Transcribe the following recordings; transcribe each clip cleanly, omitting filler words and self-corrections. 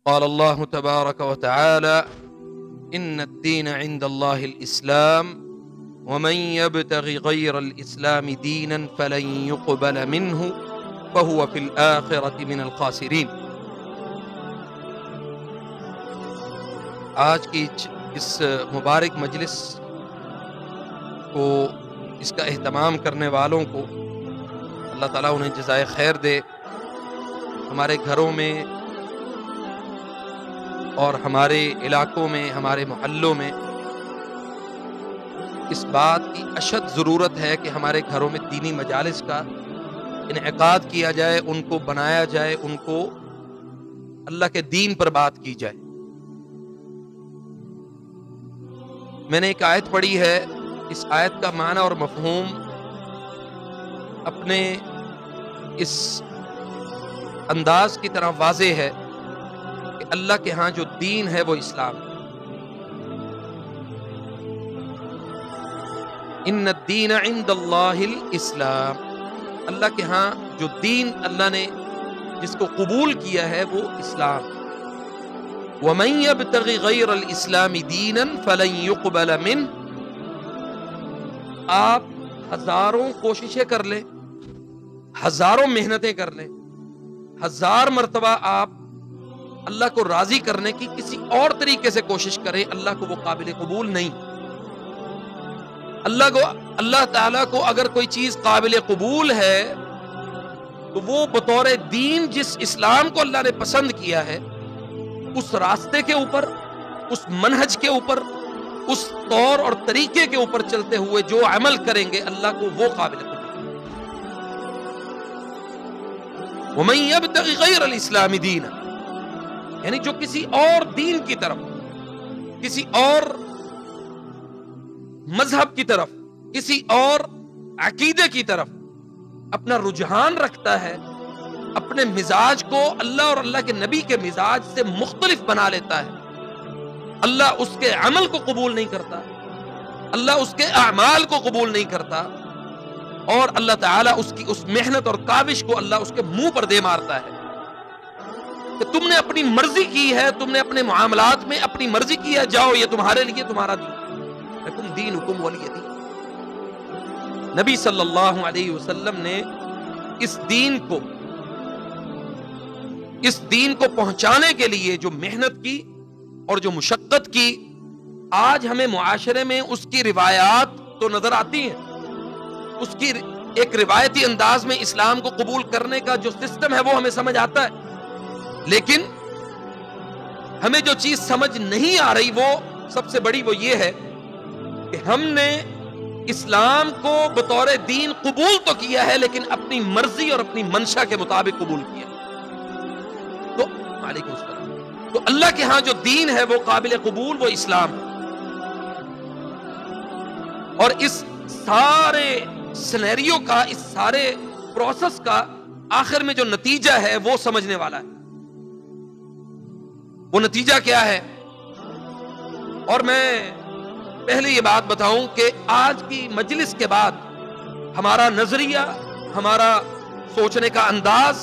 قال الله تبارك وتعالى إن الدين عند الله الإسلام ومن يبتغ غير الإسلام دينا فلن يقبل منه وهو في الآخرة من الخاسرين۔ آج کی اس مبارک مجلس کو، اس کا اہتمام کرنے والوں کو اللہ تعالیٰ انہیں جزائے خیر دے۔ ہمارے گھروں میں اور ہمارے علاقوں میں، ہمارے محلوں میں اس بات کی اشد ضرورت ہے کہ ہمارے گھروں میں دینی مجالس کا انعقاد کیا جائے، ان کو بنایا جائے، ان کو اللہ کے دین پر بات کی جائے۔ میں نے ایک آیت پڑھی ہے، اس آیت کا معنی اور مفہوم اپنے اس انداز کی طرح واضح ہے کہ اللہ کے ہاں جو دین ہے وہ اسلام۔ ان الدین عند اللہ الاسلام، اللہ کے ہاں جو دین اللہ نے جس کو قبول کیا ہے وہ اسلام۔ ومن یبتغ غیر الاسلام دینا فلن يقبل منہ، آپ ہزاروں کوششیں کر لیں، ہزاروں محنتیں کر لیں، ہزار مرتبہ آپ اللہ کو راضی کرنے کی کسی اور طریقے سے کوشش کریں، اللہ کو وہ قابل قبول نہیں۔ اللہ تعالیٰ کو اگر کوئی چیز قابل قبول ہے تو وہ بطور دین جس اسلام کو اللہ نے پسند کیا ہے، اس راستے کے اوپر، اس منہج کے اوپر، اس طور اور طریقے کے اوپر چلتے ہوئے جو عمل کریں گے، اللہ کو وہ قابل قبول۔ وَمَن يَبْتَغِ غَيْرَ الْإِسْلَامِ دِينًا، یعنی جو کسی اور دین کی طرف، کسی اور مذہب کی طرف، کسی اور عقیدے کی طرف اپنا رجحان رکھتا ہے، اپنے مزاج کو اللہ اور اللہ کے نبی کے مزاج سے مختلف بنا لیتا ہے، اللہ اس کے عمل کو قبول نہیں کرتا، اللہ اس کے اعمال کو قبول نہیں کرتا، اور اللہ تعالیٰ اس کی اس محنت اور کاوش کو اللہ اس کے منہ پر دے مارتا ہے کہ تم نے اپنی مرضی کی ہے، تم نے اپنے معاملات میں اپنی مرضی کی ہے، جاؤ یہ تمہارے لیے تمہارا دین، لکم دینکم ولی دین۔ نبی صلی اللہ علیہ وسلم نے اس دین کو پہنچانے کے لیے جو محنت کی اور جو مشقت کی، آج ہمیں معاشرے میں اس کی روایات تو نظر آتی ہیں، اس کی ایک روایتی انداز میں اسلام کو قبول کرنے کا جو سسٹم ہے وہ ہمیں سمجھ آتا ہے، لیکن ہمیں جو چیز سمجھ نہیں آ رہی وہ سب سے بڑی وہ یہ ہے کہ ہم نے اسلام کو بطور دین قبول تو کیا ہے لیکن اپنی مرضی اور اپنی منشا کے مطابق قبول کیا۔ تو وعلیکم السلام، تو اللہ کے ہاں جو دین ہے وہ قابل قبول، وہ اسلام ہے، اور اس سارے سینیریو کا، اس سارے پروسیس کا آخر میں جو نتیجہ ہے وہ سمجھنے والا ہے۔ وہ نتیجہ کیا ہے؟ اور میں پہلے یہ بات بتاؤں کہ آج کی مجلس کے بعد ہمارا نظریہ، ہمارا سوچنے کا انداز،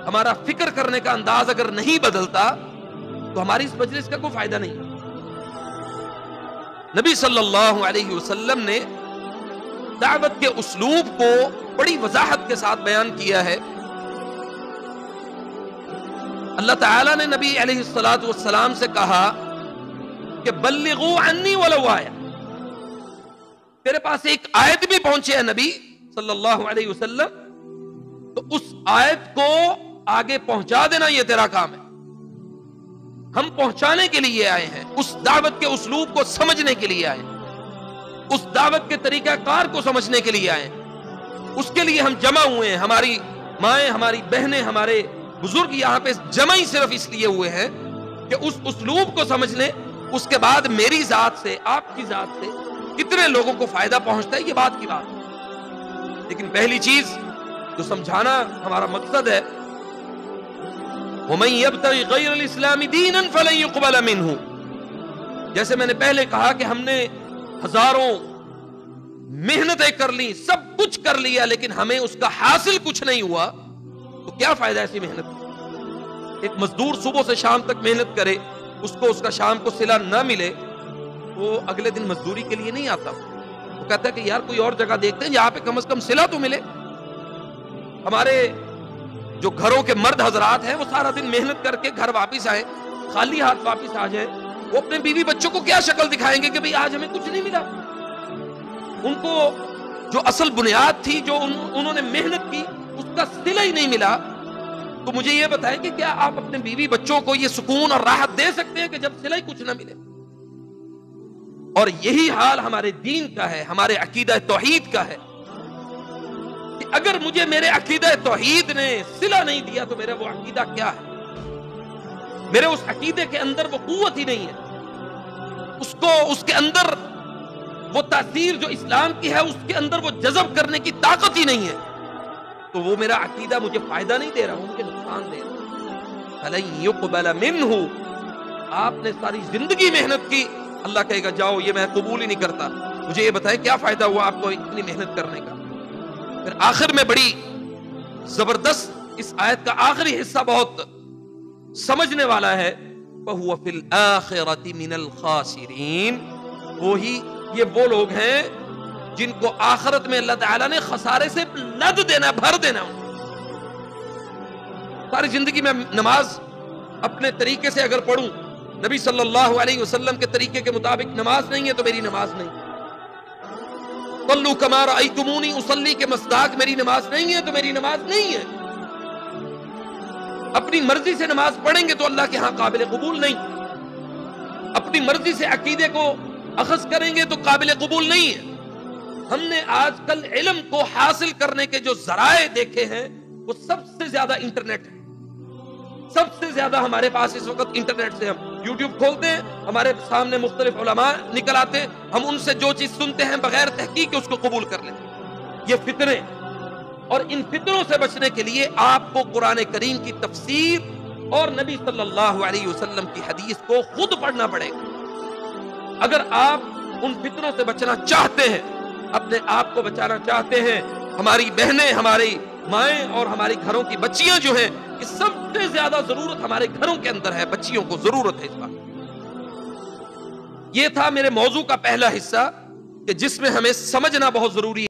ہمارا فکر کرنے کا انداز اگر نہیں بدلتا تو ہماری اس مجلس کا کوئی فائدہ نہیں۔ نبی صلی اللہ علیہ وسلم نے دعوت کے اسلوب کو بڑی وضاحت کے ساتھ بیان کیا ہے۔ اللہ تعالیٰ نے نبی علیہ الصلوۃ والسلام سے کہا کہ بلغوا عنی ولو آیا، تیرے پاس ایک آیت بھی پہنچے ہے نبی صلی اللہ علیہ وسلم تو اس آیت کو آگے پہنچا دینا، یہ تیرا کام ہے۔ ہم پہنچانے کے لیے آئے ہیں، اس دعوت کے اسلوب کو سمجھنے کے لیے آئے ہیں، اس دعوت کے طریقہ کار کو سمجھنے کے لیے آئے ہیں، اس کے لیے ہم جمع ہوئے ہیں۔ ہماری مائیں، ہماری بہنیں، ہمارے بزرگ یہاں پہ جمع ہی صرف اس لیے ہوئے ہیں کہ اس اسلوب کو سمجھ لیں، اس کے بعد میری ذات سے، آپ کی ذات سے کتنے لوگوں کو فائدہ پہنچتا ہے یہ بات کی بات ہے۔ لیکن پہلی چیز جو سمجھانا ہمارا مقصد ہے، وَمَن يَبْتَغِ غَيْرَ الْإِسْلَامِ دِينًا فَلَن يُقْبَلَ مِنْهُ، جیسے میں نے پہلے کہا کہ ہم نے ہزاروں محنتیں کر لی، سب کچھ کر لیا، لیکن ہمیں اس کا حاصل کچھ نہیں ہوا، تو کیا فائدہ ایسی محنت؟ ایک مزدور صبح سے شام تک محنت کرے، اس کو اس کا شام کو صلہ نہ ملے، وہ اگلے دن مزدوری کے لیے نہیں آتا، وہ کہتا ہے کہ یار کوئی اور جگہ دیکھتے ہیں جہاں پہ کم از کم صلہ تو ملے۔ ہمارے جو گھروں کے مرد حضرات ہیں وہ سارا دن محنت کر کے گھر واپس آئے، خالی ہاتھ واپس آ جائیں، وہ اپنے بیوی بچوں کو کیا شکل دکھائیں گے کہ بھئی آج ہمیں کچھ نہیں ملا؟ ان کو جو اصل بنیاد تھی، جو انہوں نے محنت کی، اس کا صلہ ہی نہیں ملا۔ تو مجھے یہ بتائیں کہ کیا آپ اپنے بیوی بچوں کو یہ سکون اور راحت دے سکتے ہیں کہ جب صلہ ہی کچھ نہ ملے؟ اور یہی حال ہمارے دین کا ہے، ہمارے عقیدہ توحید کا ہے کہ اگر مجھے میرے عقیدہ توحید نے صلہ نہیں دیا تو میرا وہ عقیدہ کیا ہے؟ میرے اس عقیدے کے اندر وہ قوت ہی نہیں ہے، اس کے اندر وہ تاثیر جو اسلام کی ہے اس کے اندر وہ جذب کرنے کی طاقت ہی نہیں ہے، تو وہ میرا عقیدہ مجھے فائدہ نہیں دے رہا، وہ مجھے نقصان دے رہا۔ فَلَن يُقْبَلَ مِنْهُ، آپ نے ساری زندگی محنت کی، اللہ کہے گا جاؤ یہ میں قبول ہی نہیں کرتا۔ مجھے یہ بتائیں کیا فائدہ ہوا آپ کو اتنی محنت کرنے کا؟ پھر آخر میں بڑی زبردست اس آیت کا آخری حصہ بہت سمجھنے والا ہے، فَهُوَ فِي الْآخِرَةِ مِنَ الْخَاسِرِينَ، وہی یہ وہ لوگ ہیں جن کو آخرت میں اللہ تعالیٰ نے خسارے سے لد دینا، بھر دینا۔ ساری زندگی میں نماز اپنے طریقے سے اگر پڑھوں، نبی صلی اللہ علیہ وسلم کے طریقے کے مطابق نماز نہیں ہے تو میری نماز نہیں۔ صلوا کما رأیتمونی اصلی کے مصداق میری نماز نہیں ہے تو میری نماز نہیں ہے۔ اپنی مرضی سے نماز پڑھیں گے تو اللہ کے ہاں قابل قبول نہیں، اپنی مرضی سے عقیدے کو اخذ کریں گے تو قابل قبول نہیں ہے۔ ہم نے آج کل علم کو حاصل کرنے کے جو ذرائع دیکھے ہیں وہ سب سے زیادہ انٹرنیٹ ہے، سب سے زیادہ ہمارے پاس اس وقت انٹرنیٹ سے، ہم یوٹیوب کھولتے ہیں، ہمارے سامنے مختلف علماء نکل آتے ہیں، ہم ان سے جو چیز سنتے ہیں بغیر تحقیق اس کو قبول کر لیتے ہیں۔ یہ فتنے، اور ان فتنوں سے بچنے کے لیے آپ کو قرآن کریم کی تفسیر اور نبی صلی اللہ علیہ وسلم کی حدیث کو خود پڑھنا پڑے گا۔ اگر آپ ان فتنوں سے بچنا چاہتے ہیں، اپنے آپ کو بچانا چاہتے ہیں، ہماری بہنیں، ہماری مائیں اور ہماری گھروں کی بچیاں جو ہیں، کہ سب سے زیادہ ضرورت ہمارے گھروں کے اندر ہے، بچیوں کو ضرورت ہے اس بات۔ یہ تھا میرے موضوع کا پہلا حصہ کہ جس میں ہمیں سمجھنا بہت ضروری ہے۔